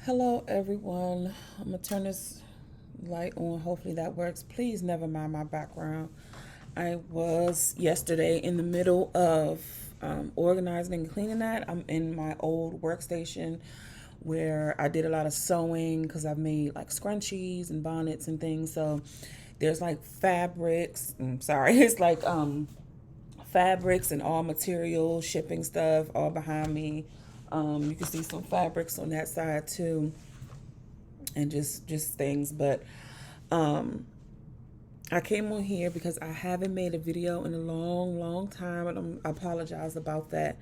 Hello everyone. I'm gonna turn this light on. Hopefully that works. Please never mind my background. I was yesterday in the middle of organizing and cleaning that. I'm in my old workstation where I did a lot of sewing because I've made like scrunchies and bonnets and things. So there's like fabrics. Sorry, it's like fabrics and all material shipping stuff all behind me. You can see some fabrics on that side too, and just things. But I came on here because I haven't made a video in a long time, and I apologize about that.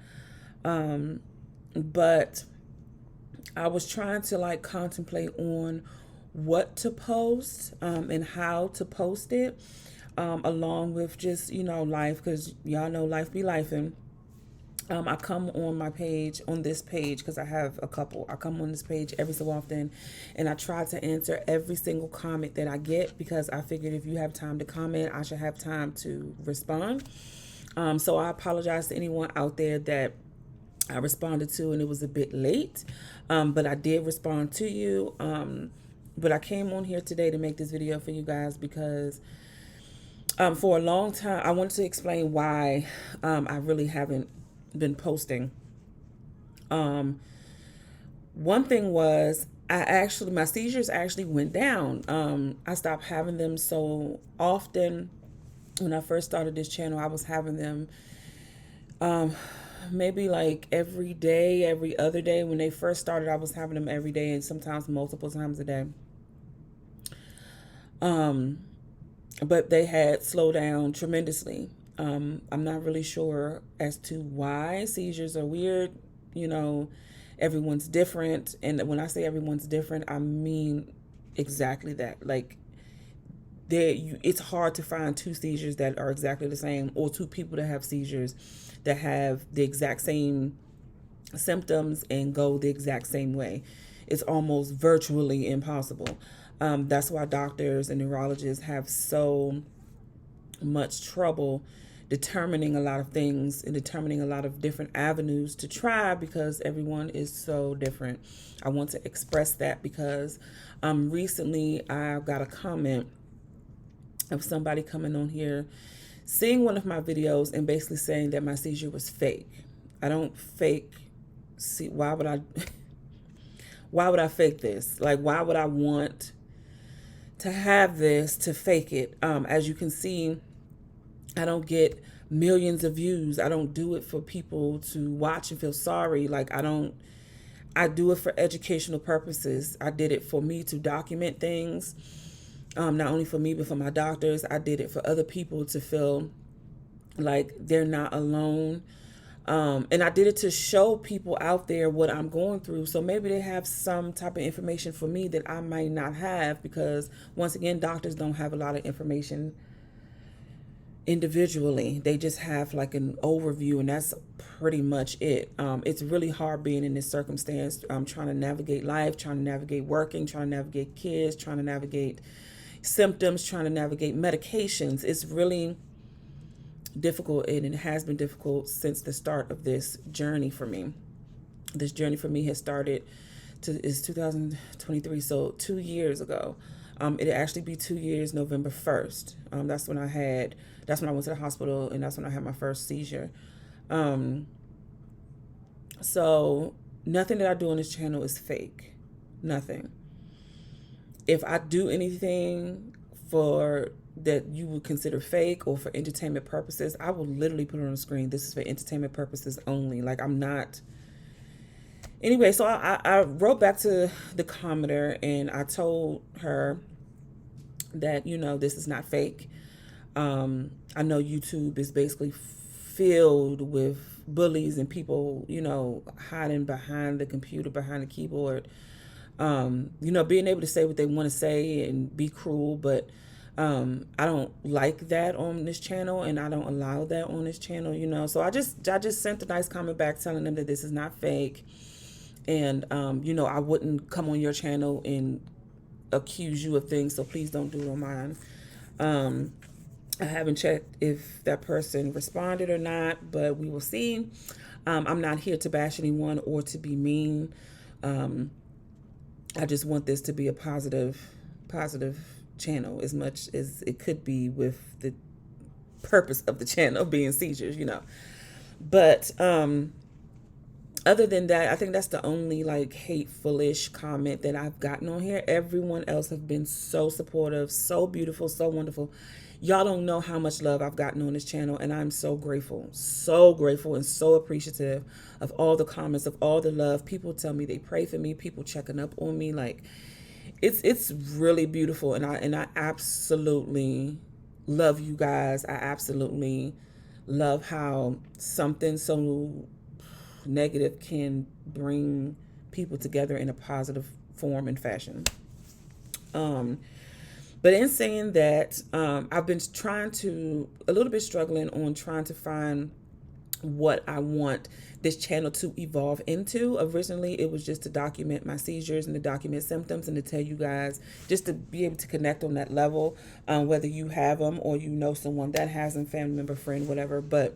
But I was trying to like contemplate on what to post and how to post it, along with just life, because y'all know life be lifing. I come on my page, on this page, because I have a couple. I come on this page every so often, and I try to answer every single comment that I get because I figured if you have time to comment, I should have time to respond. So I apologize to anyone out there that I responded to and it was a bit late, but I did respond to you. But I came on here today to make this video for you guys because for a long time I wanted to explain why I really haven't been posting. One thing was my seizures actually went down. I stopped having them so often. When I first started this channel, I was having them maybe like every day, every other day. When they first started, I was having them every day and sometimes multiple times a day. But they had slowed down tremendously. I'm not really sure as to why seizures are weird. Everyone's different. And when I say everyone's different, I mean exactly that. Like, it's hard to find two seizures that are exactly the same, or two people that have seizures that have the exact same symptoms and go the exact same way. It's almost virtually impossible. That's why doctors and neurologists have so much trouble determining a lot of things and determining a lot of different avenues to try because everyone is so different. I want to express that because recently I got a comment of somebody coming on here, seeing one of my videos and basically saying that my seizure was fake. I don't fake. See, why would I? Why would I fake this? Like, why would I want to have this to fake it? As you can see, I don't get millions of views. I don't do it for people to watch and feel sorry. Like, I do it for educational purposes. I did it for me to document things. Not only for me, but for my doctors. I did it for other people to feel like they're not alone. And I did it to show people out there what I'm going through. So maybe they have some type of information for me that I might not have because, once again, doctors don't have a lot of information individually. They just have like an overview, and that's pretty much it. It's really hard being in this circumstance. Trying to navigate life, trying to navigate working, trying to navigate kids, trying to navigate symptoms, trying to navigate medications. It's really difficult, and it has been difficult since the start of this journey for me. This journey for me has started is 2023, so 2 years ago. It'll actually be 2 years, November 1st. That's when I went to the hospital, and that's when I had my first seizure. So nothing that I do on this channel is fake. Nothing. If I do anything for that you would consider fake or for entertainment purposes, I will literally put it on the screen. This is for entertainment purposes only. Like, I'm not. Anyway, so I wrote back to the commenter and I told her that, this is not fake. I know YouTube is basically filled with bullies and people, hiding behind the computer, behind the keyboard, being able to say what they want to say and be cruel. But I don't like that on this channel, and I don't allow that on this channel, So I just sent a nice comment back telling them that this is not fake. And, I wouldn't come on your channel and accuse you of things, so please don't do it on mine. I haven't checked if that person responded or not, but we will see. I'm not here to bash anyone or to be mean. I just want this to be a positive channel as much as it could be with the purpose of the channel being seizures, But other than that, I think that's the only like hateful-ish comment that I've gotten on here. Everyone else have been so supportive, so beautiful, so wonderful. Y'all don't know how much love I've gotten on this channel, and I'm so grateful, and so appreciative of all the comments, of all the love. People tell me they pray for me, people checking up on me. Like it's really beautiful, and I absolutely love you guys. I absolutely love how something so negative can bring people together in a positive form and fashion. But in saying that, I've been a little bit struggling on trying to find what I want this channel to evolve into. Originally, it was just to document my seizures and to document symptoms and to tell you guys, just to be able to connect on that level, whether you have them or you know someone that has them, family member, friend, whatever. But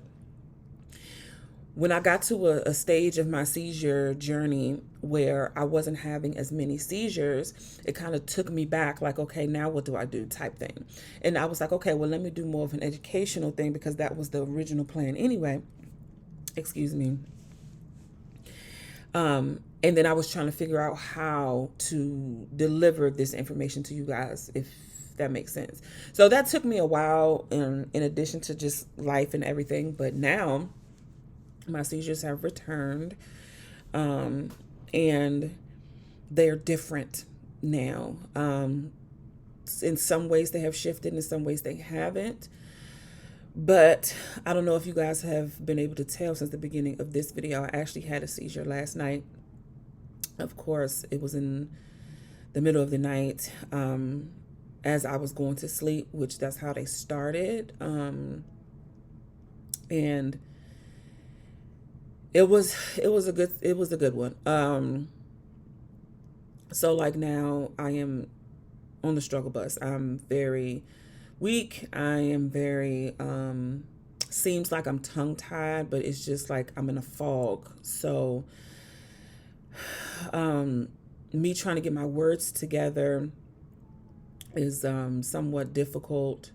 when I got to a stage of my seizure journey where I wasn't having as many seizures, it kind of took me back, like, okay, now what do I do type thing. And I was like, okay, well, let me do more of an educational thing because that was the original plan anyway. Excuse me. And then I was trying to figure out how to deliver this information to you guys, if that makes sense. So that took me a while, in addition to just life and everything. But now my seizures have returned, and they're different now. In some ways they have shifted, in some ways they haven't. But I don't know if you guys have been able to tell since the beginning of this video, I actually had a seizure last night. Of course, it was in the middle of the night, as I was going to sleep, which that's how they started. And it was a good one. So like now I am on the struggle bus. I'm very weak. I am very, seems like I'm tongue tied, but it's just like I'm in a fog. So, me trying to get my words together is, somewhat difficult.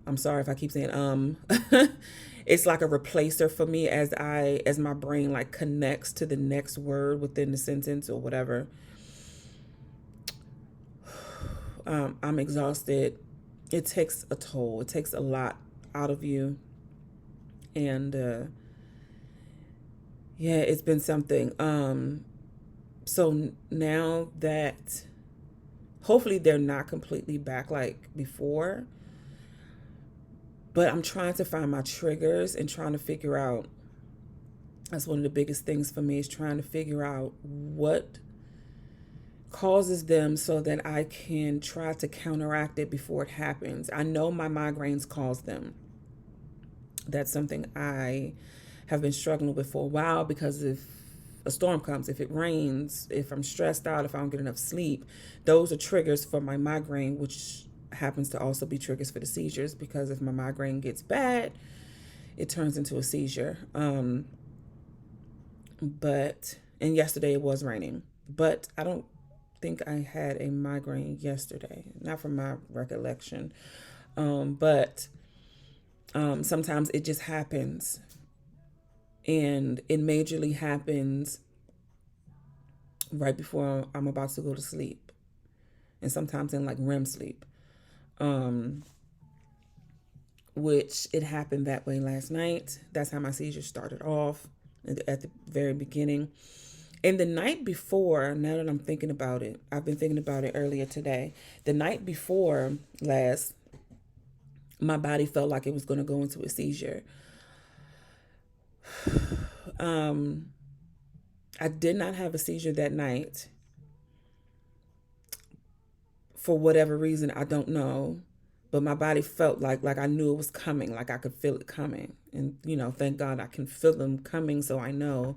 I'm sorry if I keep saying, it's like a replacer for me as my brain like connects to the next word within the sentence or whatever. I'm exhausted. It takes a toll. It takes a lot out of you. And yeah, it's been something. So now that hopefully they're not completely back like before, but I'm trying to find my triggers and trying to figure out, that's one of the biggest things for me, is trying to figure out what causes them so that I can try to counteract it before it happens. I know my migraines cause them. That's something I have been struggling with for a while, because if a storm comes, if it rains, if I'm stressed out, if I don't get enough sleep, those are triggers for my migraine, which happens to also be triggers for the seizures, because if my migraine gets bad, it turns into a seizure. And yesterday it was raining, but I don't think I had a migraine yesterday, not from my recollection. But sometimes it just happens, and it majorly happens right before I'm about to go to sleep, and sometimes in like REM sleep, which it happened that way last night. That's how my seizure started off at the very beginning. And the night before, now that I'm thinking about it, I've been thinking about it earlier today. The night before last, my body felt like it was going to go into a seizure. I did not have a seizure that night. For whatever reason, I don't know. But my body felt like I knew it was coming, like I could feel it coming. And, thank God I can feel them coming, so I know.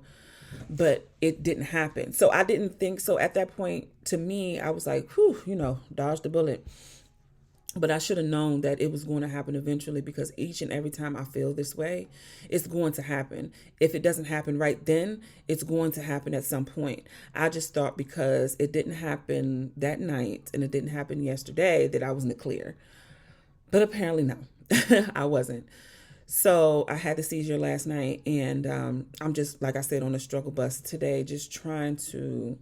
But it didn't happen. So I didn't think so. At that point, to me, I was like, whew, dodged the bullet. But I should have known that it was going to happen eventually, because each and every time I feel this way, it's going to happen. If it doesn't happen right then, it's going to happen at some point. I just thought because it didn't happen that night and it didn't happen yesterday that I was in the clear. But apparently, no, I wasn't. So I had the seizure last night, and I'm just, like I said, on the struggle bus today, just trying to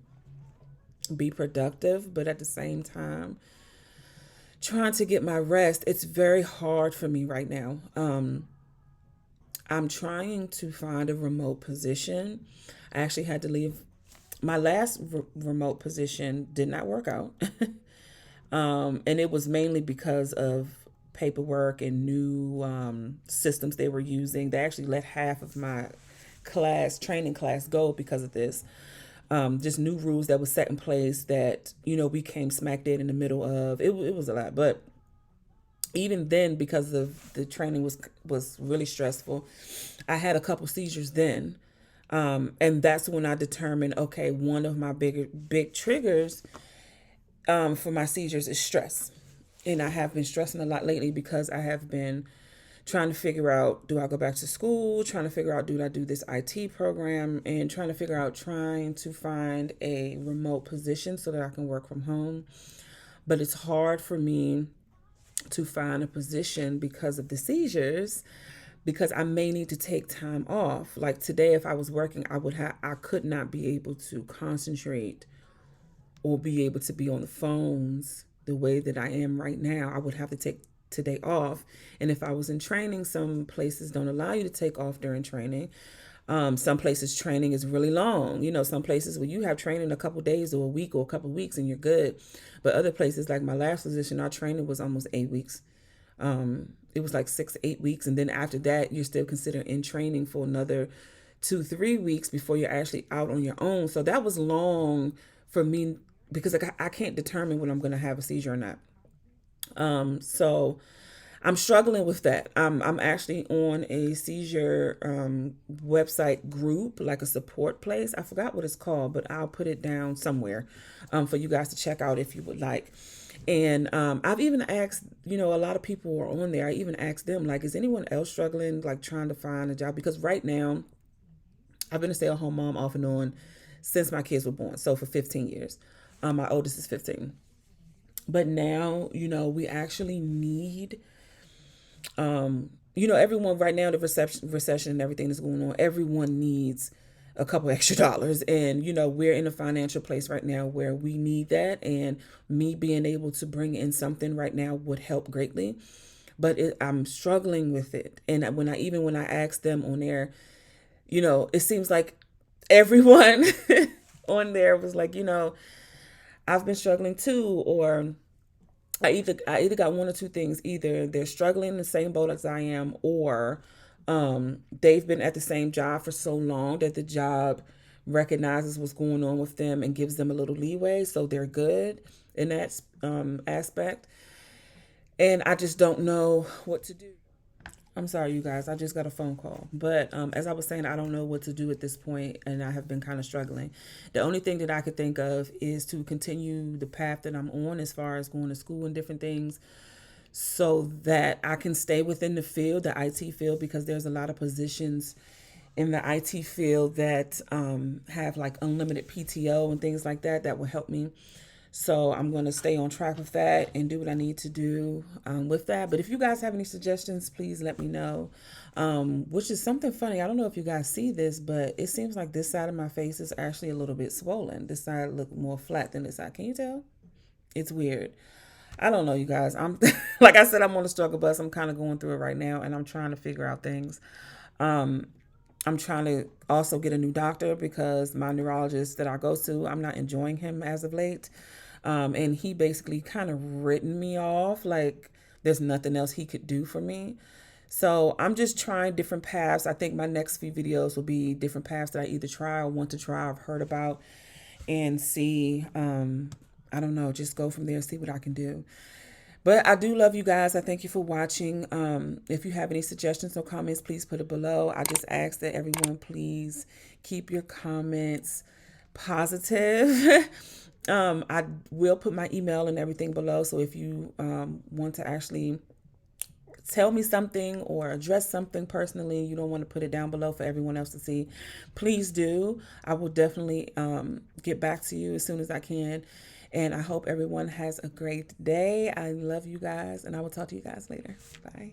be productive, but at the same time, trying to get my rest. It's very hard for me right now. I'm trying to find a remote position. I actually had to leave. My last remote position did not work out. And it was mainly because of paperwork and new systems they were using. They actually let half of my training class go because of this. Just new rules that was set in place that, we came smack dead in the middle of. It was a lot. But even then, because of the training was really stressful, I had a couple seizures then. And that's when I determined, okay, one of my big triggers for my seizures is stress. And I have been stressing a lot lately because I have been trying to figure out, do I go back to school? Trying to figure out, do I do this IT program? And trying to find a remote position so that I can work from home. But it's hard for me to find a position because of the seizures, because I may need to take time off. Like today, if I was working, I could not be able to concentrate or be able to be on the phones the way that I am right now. I would have to take today off. And if I was in training, some places don't allow you to take off during training. Some places training is really long. Some places where you have training a couple days or a week or a couple weeks and you're good. But other places, like my last position, our training was almost 8 weeks. It was like 6, 8 weeks. And then after that, you're still considered in training for another 2, 3 weeks before you're actually out on your own. So that was long for me because I can't determine when I'm going to have a seizure or not. So I'm struggling with that. I'm actually on a seizure website group, like a support place. I forgot what it's called, but I'll put it down somewhere for you guys to check out if you would like. And I've even asked, a lot of people are on there. I even asked them, like, is anyone else struggling, like trying to find a job? Because right now, I've been a stay-at-home mom off and on since my kids were born. So for 15 years. My oldest is 15. But now, we actually need, everyone right now, the recession and everything that's going on, everyone needs a couple extra dollars. And, we're in a financial place right now where we need that. And me being able to bring in something right now would help greatly. But I'm struggling with it. And when I asked them on there, it seems like everyone on there was like, I've been struggling too, or I either got one or two things. Either they're struggling in the same boat as I am, or they've been at the same job for so long that the job recognizes what's going on with them and gives them a little leeway, so they're good in that aspect. And I just don't know what to do. I'm sorry, you guys. I just got a phone call. But as I was saying, I don't know what to do at this point, and I have been kind of struggling. The only thing that I could think of is to continue the path that I'm on as far as going to school and different things so that I can stay within the field, the IT field, because there's a lot of positions in the IT field that have like unlimited PTO and things like that that will help me. So I'm going to stay on track with that and do what I need to do with that. But if you guys have any suggestions, please let me know. Which is something funny. I don't know if you guys see this, but it seems like this side of my face is actually a little bit swollen. This side look more flat than this side. Can you tell? It's weird. I don't know, you guys. I'm like I said, I'm on the struggle bus. I'm kind of going through it right now, and I'm trying to figure out things. I'm trying to also get a new doctor because my neurologist that I go to, I'm not enjoying him as of late. And he basically kind of written me off, like there's nothing else he could do for me. So I'm just trying different paths. I think my next few videos will be different paths that I either try or want to try, I've heard about, and see. I don't know, just go from there and see what I can do. But I do love you guys. I thank you for watching. If you have any suggestions or comments, please put it below. I just ask that everyone please keep your comments positive. I will put my email and everything below. So if you want to actually tell me something or address something personally, you don't want to put it down below for everyone else to see, please do. I will definitely get back to you as soon as I can. And I hope everyone has a great day. I love you guys, and I will talk to you guys later. Bye.